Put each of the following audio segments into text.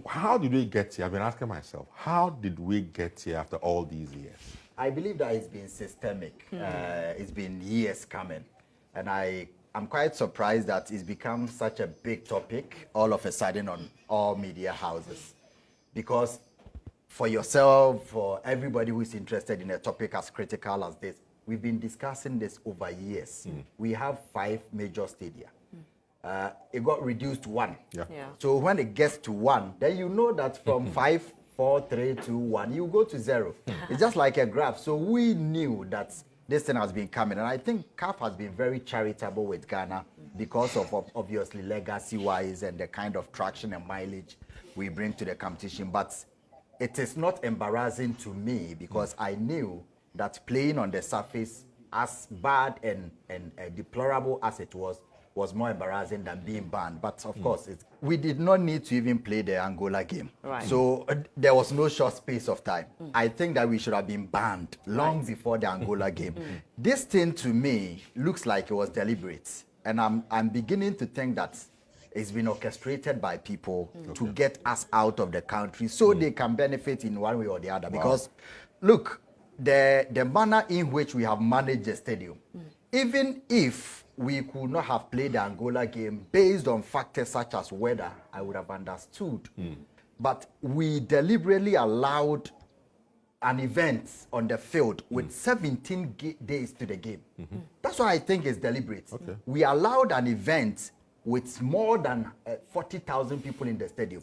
how did we get here? I've been asking myself, how did we get here after all these years? I believe that it's been systemic. It's been years coming. And I'm quite surprised that it's become such a big topic all of a sudden on all media houses. Because for yourself, for everybody who is interested in a topic as critical as this, we've been discussing this over years. We have 5 major stadia. It got reduced to 1. Yeah. So when it gets to 1, then you know that from 5, 4, 3, 2, 1, you go to 0. It's just like a graph. So we knew that this thing has been coming. And I think CAF has been very charitable with Ghana because of obviously legacy-wise and the kind of traction and mileage we bring to the competition. But it is not embarrassing to me because I knew that playing on the surface, as bad and deplorable as it was more embarrassing than being banned. But of course, we did not need to even play the Angola game. Right. So there was no short space of time. I think that we should have been banned long before the Angola game. This thing to me looks like it was deliberate. And I'm beginning to think that it's been orchestrated by people to get us out of the country so they can benefit in one way or the other. Because look, the manner in which we have managed the stadium, even if we could not have played the Angola game based on factors such as weather, I would have understood. But we deliberately allowed an event on the field with 17 days to the game. That's why I think it's deliberate. We allowed an event with more than 40,000 people in the stadium,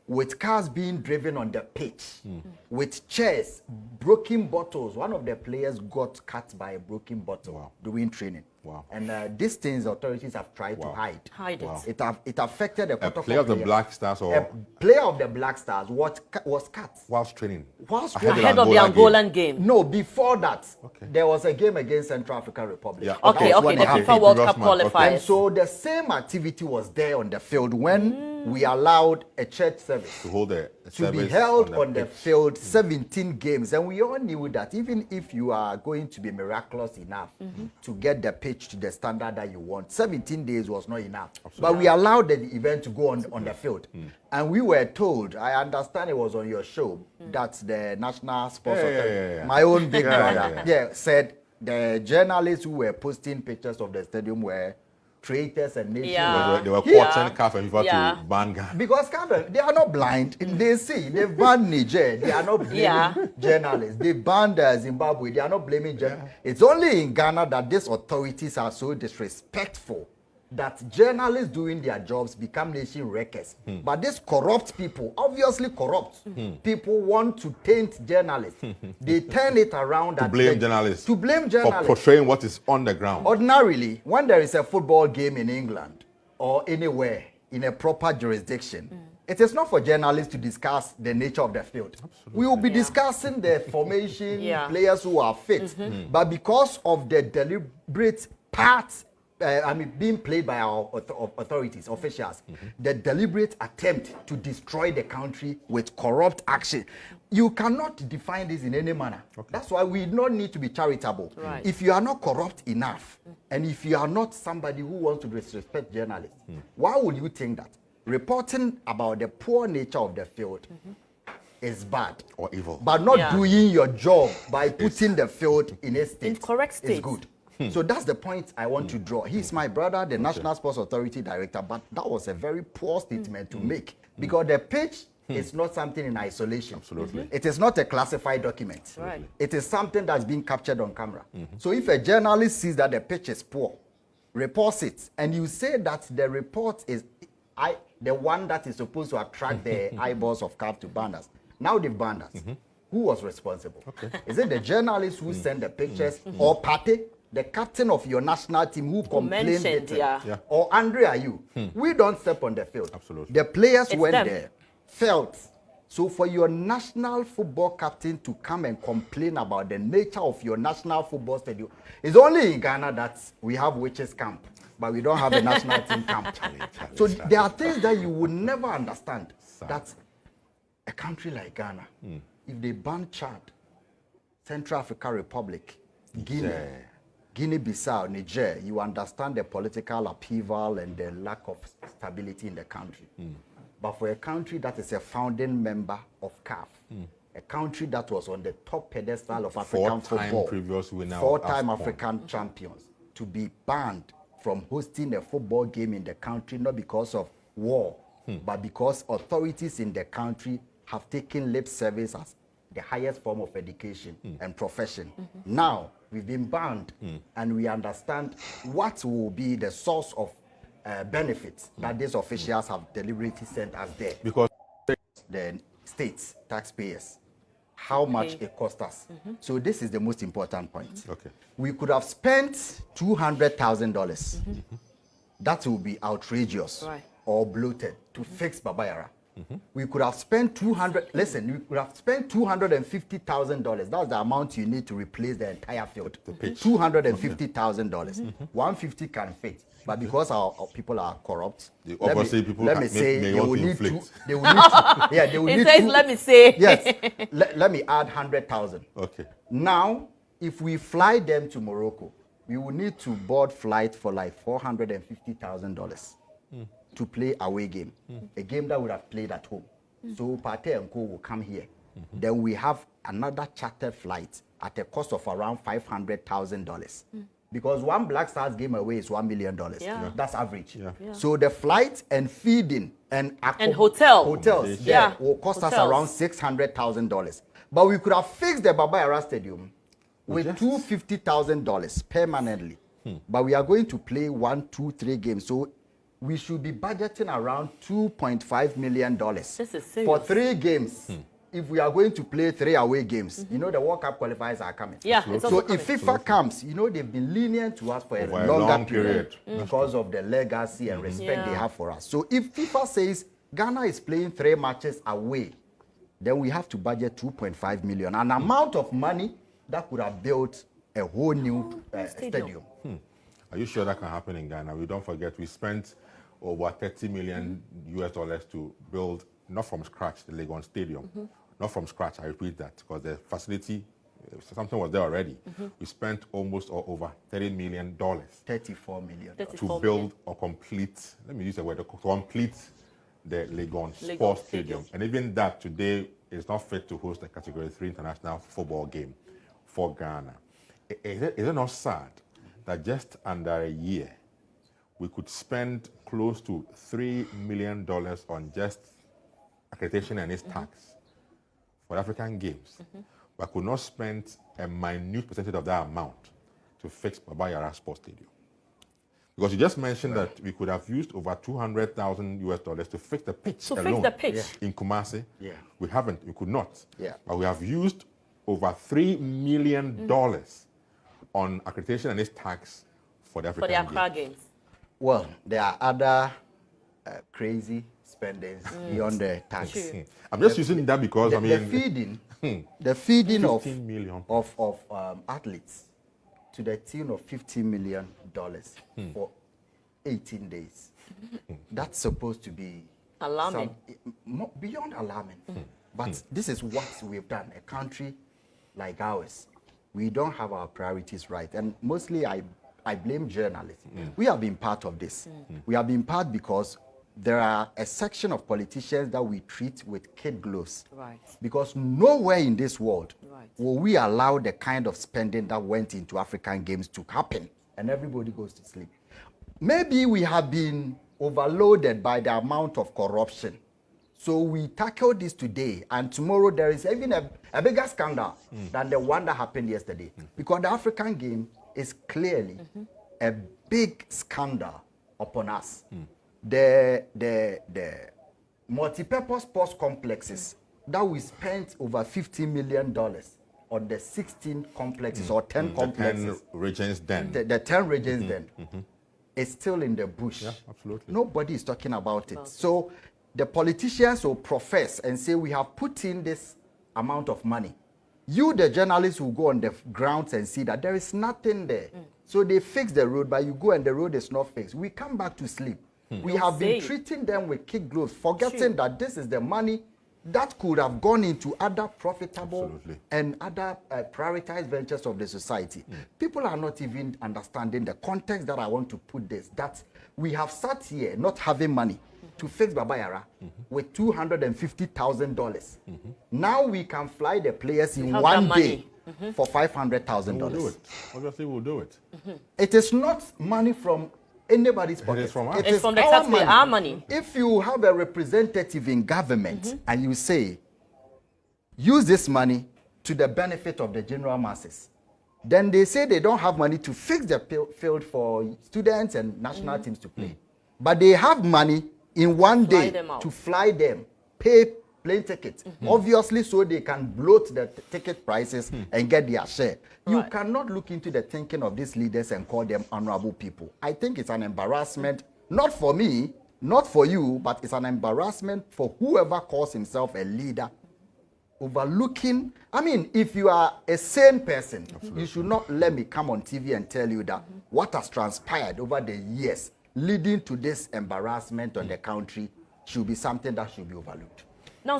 with cars being driven on the pitch, with chairs, broken bottles. One of the players got cut by a broken bottle during training. And these things authorities have tried to hide. It affected the player of the Black Stars, or a player of the Black Stars was cut whilst training. Ahead of the Angolan game. No, before that, there was a game against Central African Republic. The FIFA World Cup qualifiers. And so the same activity was there on the field when we allowed a church service to hold to be held on the field, 17 games. And we all knew that even if you are going to be miraculous enough to get the pitch to the standard that you want, 17 days was not enough. But we allowed the event to go on the field. And we were told, I understand it was on your show, that the National Sports Authority, my own big brother, said the journalists who were posting pictures of the stadium were traitors and nations. They were quoting CAF and FIFA to ban Ghana. Because CAF, they are not blind. They see. They've banned Niger. They are not blaming journalists. They banned Zimbabwe. They are not blaming journalists. It's only in Ghana that these authorities are so disrespectful that journalists doing their jobs become nation wreckers. But these corrupt people, obviously corrupt people, want to taint journalists. They turn it around to blame journalists. To blame journalists. For portraying what is on the ground. Ordinarily, when there is a football game in England or anywhere in a proper jurisdiction, it is not for journalists to discuss the nature of the field. We will be discussing the formation, players who are fit. But because of the deliberate parts being played by our authorities, officials, the deliberate attempt to destroy the country with corrupt action. You cannot define this in any manner. That's why we don't need to be charitable. If you are not corrupt enough, and if you are not somebody who wants to disrespect journalists, why would you think that reporting about the poor nature of the field is bad or evil, but not doing your job by putting the field in a state, correct state, is good? So that's the point I want to draw. He's my brother, the National Sports Authority Director, but that was a very poor statement to make because the pitch is not something in isolation. Absolutely. It is not a classified document. It is something that's being captured on camera. So if a journalist sees that the pitch is poor, reports it, and you say that the report is the one that is supposed to attract the eyeballs of CAF to ban us, now they've banned us. Who was responsible? Is it the journalist who sent the pictures or Pate, the captain of your national team who complained or Andre Ayew? We don't step on the field. Absolutely. The players went there, felt. So for your national football captain to come and complain about the nature of your national football stadium, it's only in Ghana that we have witches camp, but we don't have a national team camp. So there are things that you would never understand. That a country like Ghana, if they ban Chad, Central African Republic, Guinea-Bissau, Niger, you understand the political upheaval and the lack of stability in the country. But for a country that is a founding member of CAF, a country that was on the top pedestal of African football, previous winner, four-time African champions, to be banned from hosting a football game in the country, not because of war, but because authorities in the country have taken lip service as the highest form of education and profession. Now, we've been banned, and we understand what will be the source of benefits that these officials have deliberately sent us there. Because the states, taxpayers, how much it cost us. So this is the most important point. Okay. We could have spent $200,000. That will be outrageous or bloated to fix Baba Yara. We could have spent we could have spent $250,000. That's the amount you need to replace the entire field. $250,000. 150 can fit. But because our people are corrupt, let me say they will need to. They will need to. Yeah, they will need to. Let me say. Yes. Let me add 100,000. Okay. Now, if we fly them to Morocco, we will need to board flight for like $450,000 to play away game, a game that would have played at home. So Pate and Co will come here. Then we have another chartered flight at a cost of around $500,000. Because one Black Stars game away is $1 million. Yeah. That's average. Yeah. So the flight and feeding and hotels will cost us around $600,000. But we could have fixed the Baba Yara Stadium with $250,000 permanently. But we are going to play 1, 2, 3 games. So we should be budgeting around $2.5 million this is serious. for 3 games. If we are going to play 3 away games, you know the World Cup qualifiers are coming. Yeah, it's also so if FIFA comes, you know they've been lenient to us for a longer period because of the legacy and respect they have for us. So if FIFA says Ghana is playing 3 matches away, then we have to budget 2.5 million, an amount of money that could have built a whole new stadium. Are you sure that can happen in Ghana? We don't forget we spent over $30 million to build, not from scratch, the Legon Stadium. Not from scratch, I repeat that, because the facility, something was there already. We spent almost or over $30 million. 34 million. To build or complete, let me use the word, to complete the Legon Sports Stadium. And even that today is not fit to host a Category 3 international football game for Ghana. Is it not sad that just under a year, we could spend close to $3 million on just accreditation and its tax for African Games, but could not spend a minute percentage of that amount to fix Baba Yara Sports Stadium? Because you just mentioned that we could have used over $200,000 to fix the pitch alone in Kumasi. We haven't, we could not. But we have used over $3 million on accreditation and its tax for the African Games. Well, there are other crazy spendings beyond the tax. I'm just using that because the feeding of athletes to the tune of $15 million for 18 days. That's supposed to be alarming. Beyond alarming. But this is what we've done. A country like ours, we don't have our priorities right. And mostly I blame journalists. We have been part of this. We have been part because there are a section of politicians that we treat with kid gloves. Because nowhere in this world will we allow the kind of spending that went into African Games to happen and everybody goes to sleep. Maybe we have been overloaded by the amount of corruption. So we tackle this today, and tomorrow there is even a bigger scandal than the one that happened yesterday. Because the African Game is clearly a big scandal upon us. The multi-purpose sports complexes that we spent over $50 million on the 16 complexes or 10 complexes. 10 regions then. The 10 regions then. It's still in the bush. Yeah, absolutely. Nobody is talking about it. So the politicians will profess and say, we have put in this amount of money. You, the journalists, will go on the grounds and see that there is nothing there. So they fix the road, but you go and the road is not fixed. We come back to sleep. We have been treating them with kid gloves, forgetting that this is the money that could have gone into other profitable and other prioritized ventures of the society. People are not even understanding the context that I want to put this, that we have sat here not having money to fix Baba Yara with $250,000. Now we can fly the players in have one that day money. for We'll do $500,000. it. Obviously, we'll do it. It is not money from anybody's pocket. is from us. It It's is from the our taxpayer, money. our money. If you have a representative in government and you say, use this money to the benefit of the general masses, then they say they don't have money to fix the field for students and national teams to play. But they have money in one Fly day them out. to fly them, pay plane tickets, obviously so they can bloat the ticket prices and get their share. You Right. cannot look into the thinking of these leaders and call them honorable people. I think it's an embarrassment, not for me, not for you, but it's an embarrassment for whoever calls himself a leader. Overlooking, I mean, if you are a sane person, you should not let me come on TV and tell you that what has transpired over the years leading to this embarrassment on the country should be something that should be overlooked. Now,